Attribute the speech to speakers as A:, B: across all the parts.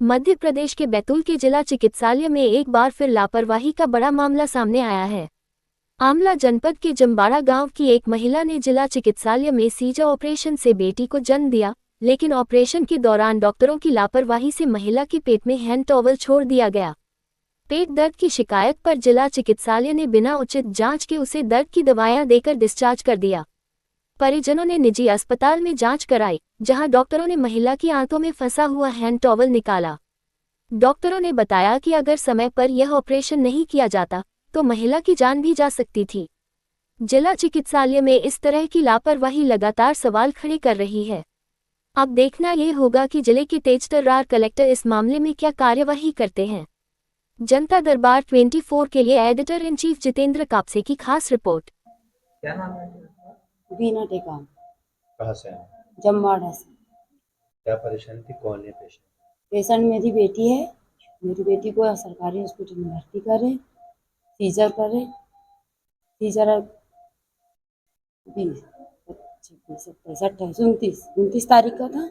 A: मध्य प्रदेश के बैतूल के जिला चिकित्सालय में एक बार फिर लापरवाही का बड़ा मामला सामने आया है। आमला जनपद के जम्बाड़ा गांव की एक महिला ने जिला चिकित्सालय में सीजर ऑपरेशन से बेटी को जन्म दिया, लेकिन ऑपरेशन के दौरान डॉक्टरों की लापरवाही से महिला के पेट में हैंड टॉवल छोड़ दिया गया। पेट दर्द की शिकायत पर जिला चिकित्सालय ने बिना उचित जांच के उसे दर्द की दवाएं देकर डिस्चार्ज कर दिया। परिजनों ने निजी अस्पताल में जांच कराई, जहां डॉक्टरों ने महिला की आंतों में फंसा हुआ हैंड टॉवल निकाला। डॉक्टरों ने बताया कि अगर समय पर यह ऑपरेशन नहीं किया जाता तो महिला की जान भी जा सकती थी। जिला चिकित्सालय में इस तरह की लापरवाही लगातार सवाल खड़े कर रही है। अब देखना ये होगा कि जिले के तेजतर्रार कलेक्टर इस मामले में क्या कार्यवाही करते हैं। जनता दरबार 24 के लिए editor in chief Jitendra Kapse की खास रिपोर्ट।
B: क्या नाम है?
C: बीना टेकाम,
B: कहाँ से है?
C: जमवाड़ा से।
B: क्या परेशानी थी? कौन है पेशेंट?
C: पेशेंट मेरी बेटी है। मेरी बेटी को सरकारी हॉस्पिटल में भर्ती करे, सीजर करे। सीजर 29 तारीख का था।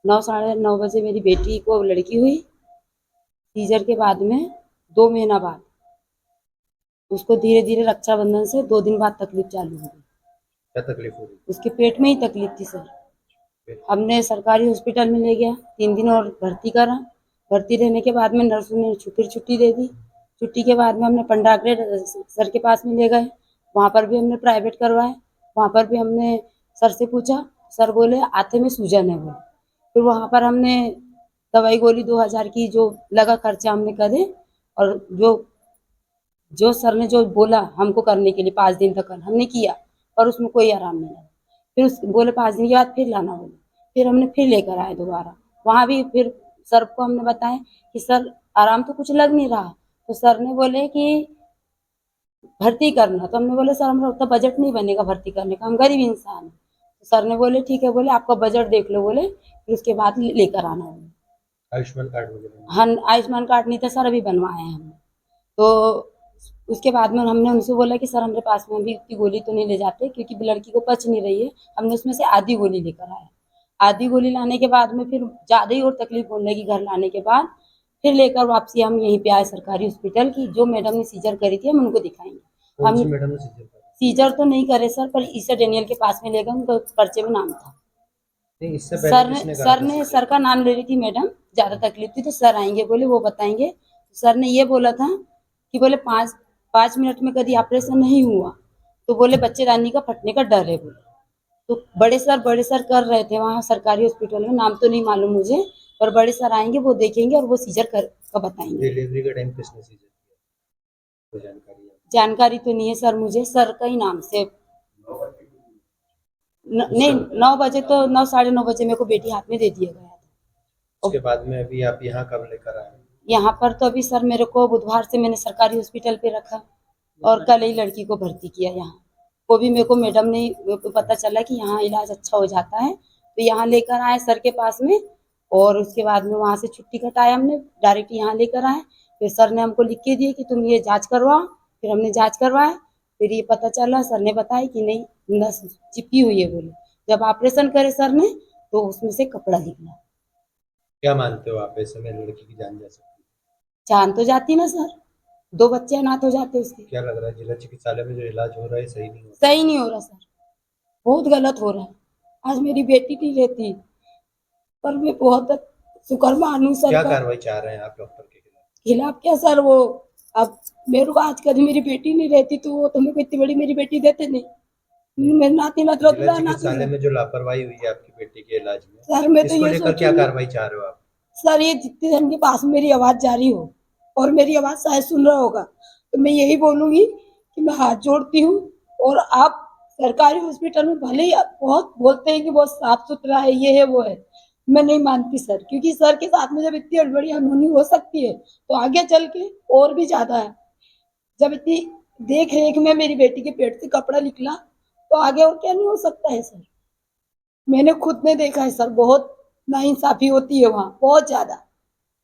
C: 9 साढ़े 9 बजे मेरी बेटी को लड़की हुई। सीजर के बाद में 2 महीना बाद उसको धीरे धीरे रक्षाबंधन से 2 दिन बाद तकलीफ चालू हो गई।
B: क्या तकलीफ हो रही?
C: उसके पेट में ही तकलीफ थी सर। हमने सरकारी हॉस्पिटल में ले गया, 3 दिन और भर्ती करा। भर्ती रहने के बाद में नर्सों ने छुट्टी दे दी। छुट्टी के बाद में हमने पंडाग्रेड सर के पास में ले गए। वहाँ पर भी हमने प्राइवेट करवाए। वहाँ पर भी हमने सर से पूछा, सर बोले आते में सूजन है बोले। फिर वहाँ पर हमने दवाई गोली 2000 की जो लगा खर्चा हमने करे, और जो सर ने जो बोला हमको करने के लिए 5 दिन तक हमने किया, पर उसमें कोई आराम नहीं लगा। फिर उस बोले 5 दिन के बाद फिर लाना बोले। फिर हमने फिर लेकर आए दोबारा। वहाँ भी फिर सर को हमने बताया कि सर आराम तो कुछ लग नहीं रहा। तो सर ने बोले कि भर्ती करना। तो हमने बोले सर हमारा उतना बजट नहीं बनेगा भर्ती करने का, हम गरीब इंसान हैं। तो सर ने बोले ठीक है, बोले आपका बजट देख लो बोले, फिर उसके बाद लेकर आना बोले।
B: आयुष्मान कार्ड वगैरह?
C: हम आयुष्मान कार्ड नहीं था सर, अभी बनवाए हैं हमने। तो उसके बाद में हमने उनसे बोला कि सर हमारे पास में अभी उतनी गोली तो नहीं ले जाते, क्योंकि लड़की को पच नहीं रही है। हमने उसमें से आधी गोली लेकर आए। आधी गोली लाने के बाद में फिर ज़्यादा ही और तकलीफ होने लगी। घर लाने के बाद फिर लेकर वापसी हम यहीं पे आए सरकारी हॉस्पिटल की। जो मैडम ने सीजर करी थी हम उनको दिखाएंगे।
B: कौन सी
C: हम
B: मैडम ने सीजर करा?
C: सीजर तो नहीं करे सर, पर ईसा डेनियल के पास में ले गए, उनका पर्चे में नाम था।
B: नहीं, इससे पहले किसने करा था सीजर?
C: सर का नाम ले रही थी मैडम, ज़्यादा तकलीफ थी तो सर आएंगे बोले, वो बताएंगे। सर ने ये बोला था कि बोले 5 मिनट में कभी ऑपरेशन नहीं हुआ तो बोले बच्चेदानी का फटने का डर है बोले। तो बड़े सर कर रहे थे वहाँ सरकारी हॉस्पिटल में, नाम तो नहीं मालूम मुझे, पर बड़े सर आएंगे, वो देखेंगे और वो सीजर का बताएंगे।
B: डिलीवरी के टाइम किसने सीजर किया? कोई जानकारी है?
C: जानकारी तो नहीं है सर मुझे, सर का ही नाम से। नहीं,
B: उसके
C: 9 बजे तो 9 साढ़े 9 बजे मेरे को बेटी हाथ में दे दिया गया था।
B: उसके बाद में अभी आप यहाँ कब लेकर आए?
C: यहाँ पर तो अभी सर मेरे को बुधवार से मैंने सरकारी हॉस्पिटल पे रखा, और कल ही लड़की को भर्ती किया यहाँ। वो भी मेरे को मैडम ने, मेरे को पता चला कि यहाँ इलाज अच्छा हो जाता है, तो यहाँ लेकर आए सर के पास में। और उसके बाद में वहाँ से छुट्टी कटाया हमने, डायरेक्ट यहाँ लेकर आए। फिर सर ने हमको लिख के दिए कि तुम ये जाँच करवाओ। फिर हमने जाँच करवाए। फिर ये पता चला, सर ने बताया कि नहीं नस चिपकी हुई है बोले। जब ऑपरेशन करे सर ने तो उसमें से कपड़ा निकला।
B: क्या मानते हो आप, ऐसे में लड़की की जान जा सकती है?
C: जान तो जाती ना सर, 2 बच्चे अनाथ हो जाते उसके।
B: क्या लग रहा है जिला चिकित्सालय में जो इलाज हो रहा है सही नहीं हो रहा?
C: सही नहीं हो रहा सर, बहुत गलत हो रहा है। आज मेरी बेटी नहीं रहती, पर मैं बहुत शुक्र मानूं सर
B: क्या
C: का।
B: कार्रवाई चाह रहे हैं आप डॉक्टर के खिलाफ?
C: खिलाफ क्या सर, वो अब मेरे को आज कभी मेरी बेटी नहीं रहती तो वो तो मेरे को इतनी बड़ी मेरी बेटी देते नहीं। मेरे नाती मतलब
B: जिला चिकित्सालय में जो लापरवाही हुई है आपकी बेटी के इलाज में,
C: सर मैं तो
B: इसको
C: ये
B: लेकर क्या
C: सोचूंगी
B: कार्रवाई चाह रहे हो आप?
C: सर, ये जितने जन के पास मेरी आवाज जा रही हो और मेरी आवाज शायद सुन रहा होगा, तो मैं यही बोलूंगी कि मैं हाथ जोड़ती हूँ। और आप सरकारी हॉस्पिटल में भले ही आप बहुत बोलते हैं कि बहुत साफ सुथरा है, ये है वो है, मैं नहीं मानती सर, क्योंकि सर के साथ में जब इतनी बड़ी अनहोनी हो सकती है तो आगे चल के और भी ज्यादा है। जब इतनी देख रेख में मेरी बेटी के पेट से कपड़ा निकला तो आगे और क्या नहीं हो सकता है सर। मैंने खुद ने देखा है सर, बहुत नाइंसाफी होती है वहाँ, बहुत ज्यादा,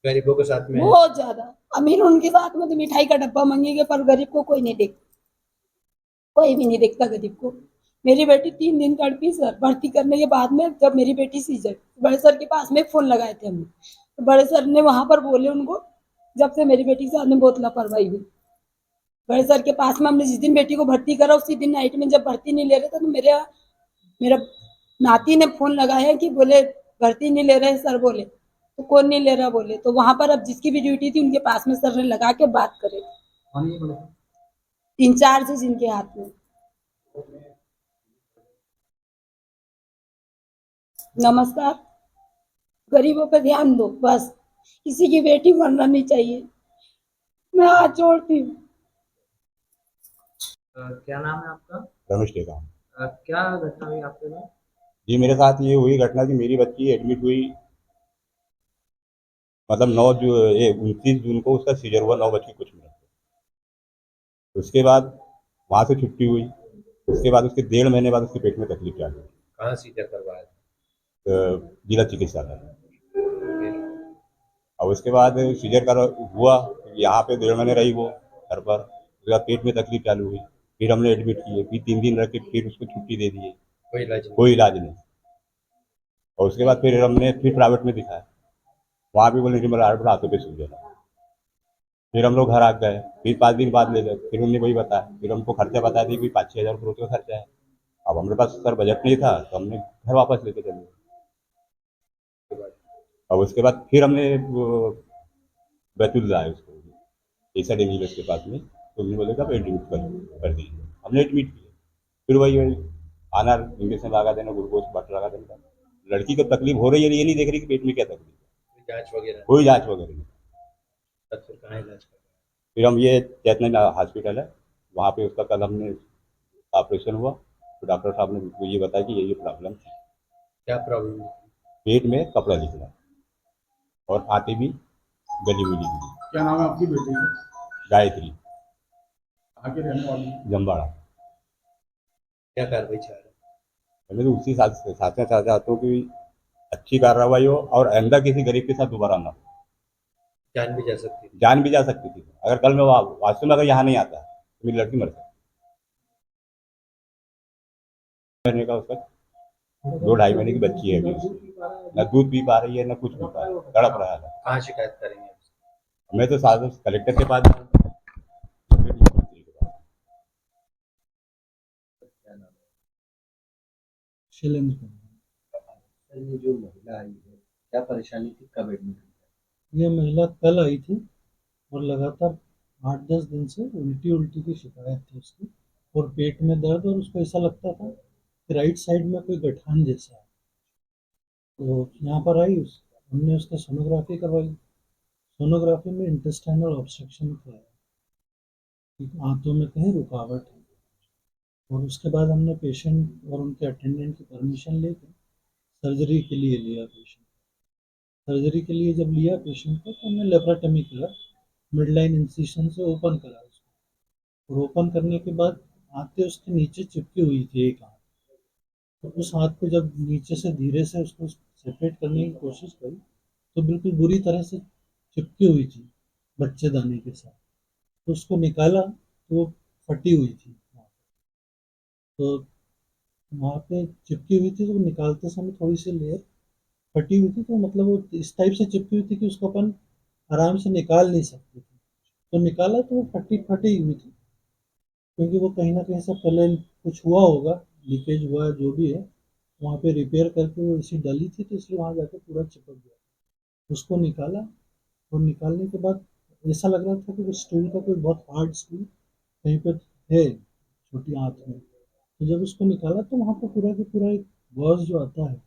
B: गरीबों के साथ में?
C: बहुत ज्यादा। अमीर उनके साथ में तो मिठाई का डब्बा मांगेंगे, पर गरीब को कोई नहीं देखता, कोई भी नहीं देखता गरीब को। मेरी बेटी 3 दिन तड़पी सर, भर्ती करने के बाद में जब मेरी बेटी सीजर, बड़े सर के पास में फोन लगाए थे हमने, तो बड़े सर ने वहां पर बोले उनको, जब से मेरी बेटी के साथ में बहुत लापरवाही हुई। बड़े सर के पास में हमने जिस दिन बेटी को भर्ती करा उसी दिन नाइट में जब भर्ती नहीं ले रहे थे तो मेरा नाती ने फोन लगाया कि बोले भर्ती नहीं ले रहे सर, बोले तो कौन नहीं ले रहा बोले, तो वहां पर अब जिसकी भी ड्यूटी थी उनके पास में सर ने लगा के बात करे, इंचार्ज है जिनके हाथ में। नमस्कार, गरीबों पे ध्यान दो बस, किसी की बेटी मरना नहीं चाहिए, मैं हाथ जोड़ती हूँ।
B: क्या नाम है आपका?
D: रमेश टेकाम।
B: क्या घटना हुई आपके साथ?
D: जी मेरे साथ ये हुई घटना कि मेरी बच्ची एडमिट हुई, मतलब 29 जून को उसका सीजर हुआ 9:00 पे। उसके बाद वहाँ से छुट्टी हुई। उसके बाद उसके 1.5 महीने बाद उसके पेट में तकलीफ चालू हुई।
B: कहाँ सीजर करवाया था?
D: जिला चिकित्सालय में।
B: फिर
D: और उसके बाद सीजर कर हुआ, यहाँ पे 1.5 महीने रही वो घर पर। उसके बाद पेट में तकलीफ चालू हुई, फिर हमने एडमिट किए, फिर 3 दिन रख के फिर उसको छुट्टी दे दी।
B: कोई इलाज नहीं?
D: कोई इलाज नहीं। और उसके बाद फिर हमने फिर प्राइवेट में दिखाया, वहाँ भी बोले मेरा हाथों पे सूजन है। फिर हम लोग घर आ गए, फिर 5 दिन बाद ले गए, फिर उन्होंने वही बताया, फिर हमको खर्चा बता दी कि 5-6 हज़ार रुपये का खर्चा है। अब हमारे पास सर बजट नहीं था तो हमने घर वापस लेके चले गए। और उसके बाद फिर हमने वो बैतूल लाए उसको, ऐसा डेंगू के पास में, तो उन्होंने बोले कि एडमिट कर दीजिए। हमने एडमिट किया, फिर वही आना, इंजेक्शन लगा देना, ग्लूकोज वाटर लगा देना। लड़की को तकलीफ हो रही है, ये नहीं देख रही कि पेट में क्या तकलीफ है।
B: कोई जांच वगैरह?
D: कोई जाँच वगैरह नहीं।
B: तब फिर कहाँ इलाज करवाया?
D: फिर हम ये चैतन्य हॉस्पिटल है, वहाँ पे उसका कल हमने ऑपरेशन हुआ, तो डॉक्टर साहब ने मुझको ये बताया कि ये प्रॉब्लम थी।
B: क्या प्रॉब्लम?
D: पेट में कपड़ा निकला और आंतें भी गली मिली हुई।
E: क्या नाम है आपकी बेटी का?
D: गायत्री,
E: आगे रहने वाली?
D: जमवाड़ा।
B: क्या कार्रवाई चाह रहे हैं?
D: मैं तो उसी साथ में चाहता हूँ कि अच्छी कार्रवाई हो और आइंदा किसी गरीब के साथ दोबारा ना हो।
B: जान भी जा सकती है?
D: जान भी जा सकती थी। अगर कल मैं वास्तव में अगर यहाँ नहीं आता तो मेरी लड़की मर सकती। मरने का उसका 2-2.5 महीने की बच्ची है अभी उसकी। न दूध पी पा रही है, न कुछ पी पा रही है, तड़प रहा है।
B: कहाँ शिकायत करेंगे?
D: मैं तो साथ कलेक्टर के पास,
B: क्या नाम है?
E: शैलेंद्र कुमार।
B: सर, ये जो महिला आई है क्या परेशानी थी, कब एडमिट हुई?
E: ये महिला कल आई थी और लगातार 8-10 दिन से उल्टी की शिकायत थी उसकी, और पेट में दर्द, और उसको ऐसा लगता था कि राइट साइड में कोई गठान जैसा है। तो यहाँ पर आई, हमने उसका सोनोग्राफी करवाई। सोनोग्राफी में इंटेस्टाइनल ऑब्स्ट्रक्शन था, आंतों में कहीं रुकावट है। और उसके बाद हमने पेशेंट और उनके अटेंडेंट की परमिशन लेकर सर्जरी के लिए लिया पेशेंट। सर्जरी के लिए जब लिया पेशेंट को तो हमने लेप्राटमी किया, मिडलाइन इंसिशन से ओपन करा उसको, और ओपन करने के बाद आंतें उसके नीचे चिपकी हुई थी एक हाथ। तो उस हाथ को जब नीचे से धीरे से उसको सेपरेट करने की कोशिश करी तो बिल्कुल बुरी तरह से चिपकी हुई थी बच्चेदानी के साथ। तो उसको निकाला तो वो फटी हुई थी। तो वहाँ पे चिपकी हुई थी, तो निकालते समय थोड़ी सी लेयर फटी हुई थी, तो मतलब वो इस टाइप से चिपकी हुई थी कि उसको अपन आराम से निकाल नहीं सकते थे। तो निकाला तो वो फटी फटी हुई थी, क्योंकि वो कहीं ना कहीं से पहले कुछ हुआ होगा, लीकेज हुआ जो भी है, वहाँ पे रिपेयर करके वो ऐसी डली थी, तो इसलिए वहाँ जाके पूरा चिपक गया। उसको निकाला, और निकालने के बाद ऐसा लग रहा था कि वो स्टूल का कोई बहुत हार्ड स्टूल कहीं पर है छोटी आंत में। तो जब उसको निकाला तो वहाँ पर पूरा की पूरा एक गॉज जो आता है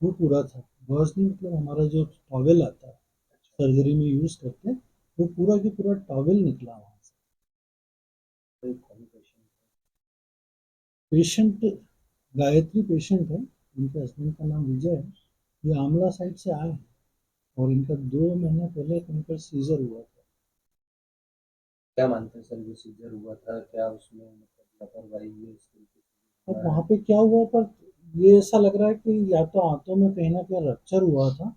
E: वो पूरा था। गॉज नहीं, मतलब हमारा जो टॉवेल आता है सर्जरी में यूज करते हैं, वो पूरा की पूरा टॉवेल निकला वहाँ से।
B: कोई कौन पेशेंट?
E: पेशेंट गायत्री पेशेंट है, उनके हस्बैंड का नाम विजय है। ये आमला साइड से आए हैं और इनका 2 महीने पहले कहीं पर सीजर हुआ था।
B: क्या मानते हैं सर, जो सीजर हुआ था क्या उसमें मतलब लापरवाही हुई इस तरीके से?
E: अब वहाँ पे क्या हुआ, पर ये ऐसा लग रहा है कि या तो आंतों में कहीं ना कहीं रप्चर हुआ था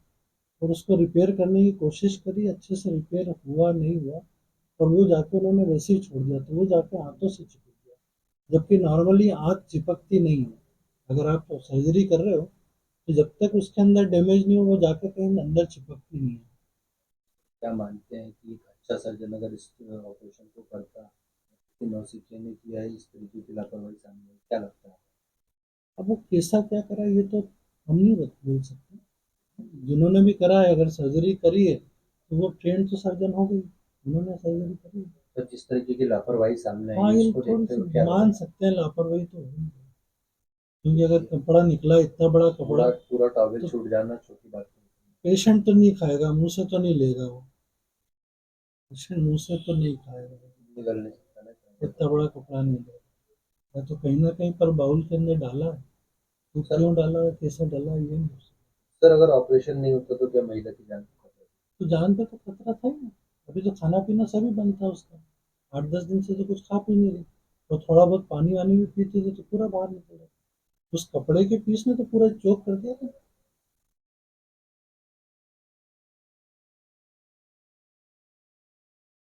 E: और उसको रिपेयर करने की कोशिश करी, अच्छे से रिपेयर हुआ नहीं हुआ, और वो जाके उन्होंने वैसे ही छोड़ दिया, तो वो जाके आंतों से चिपक गया। जबकि नॉर्मली आंत चिपकती नहीं है। अगर आप सर्जरी कर रहे हो तो जब तक उसके अंदर डैमेज नहीं हो वो जाके कहीं अंदर चिपकती नहीं है।
B: क्या मानते हैं कि एक अच्छा सर्जन अगर इस ऑपरेशन को करता, लेकिन नौसिखिया ने किया है, इस तरीके की लापरवाही सामने आई, क्या लगता है?
E: अब वो कैसा क्या करा ये तो हम नहीं बोल सकते। जिन्होंने भी करा है अगर सर्जरी करी है तो वो ट्रेन तो सर्जन हो गई, उन्होंने सर्जरी करी है।
B: तो जिस तरीके की लापरवाही सामने आई
E: हाँ
B: है,
E: ये
B: उसको
E: थोड़ी
B: देखते
E: सी
B: हुए क्या
E: मान
B: लगता है?
E: सकते हैं, लापरवाही तो होगी, क्योंकि अगर कपड़ा निकला इतना बड़ा कपड़ा
B: पूरा पूरा टॉवेल
E: तो
B: छूट जाना छोटी बात नहीं है।
E: पेशेंट तो नहीं खाएगा, मुंह से तो नहीं लेगा वो, पेशेंट मुंह से तो नहीं खाएगा,
B: निगल नहीं सकता ना
E: इतना
B: क्या?
E: बड़ा कपड़ा नहीं लेगा। या तो कहीं ना कहीं पर बाउल के अंदर डाला है, तो
B: सर,
E: क्यों डाला है कैसे डाला है ये नहीं हो सकता।
B: सर अगर ऑपरेशन नहीं होता तो क्या महिला की जान को खतरा?
E: तो जान पे तो खतरा था ही ना, अभी तो खाना पीना सभी बंद था उसका, 8-10 दिन से तो कुछ खा पी नहीं रही, तो थोड़ा बहुत पानी वानी भी पीती थी तो पूरा बाहर निकल रहा, उस कपड़े के पीस ने तो पूरा चोक कर दिया था।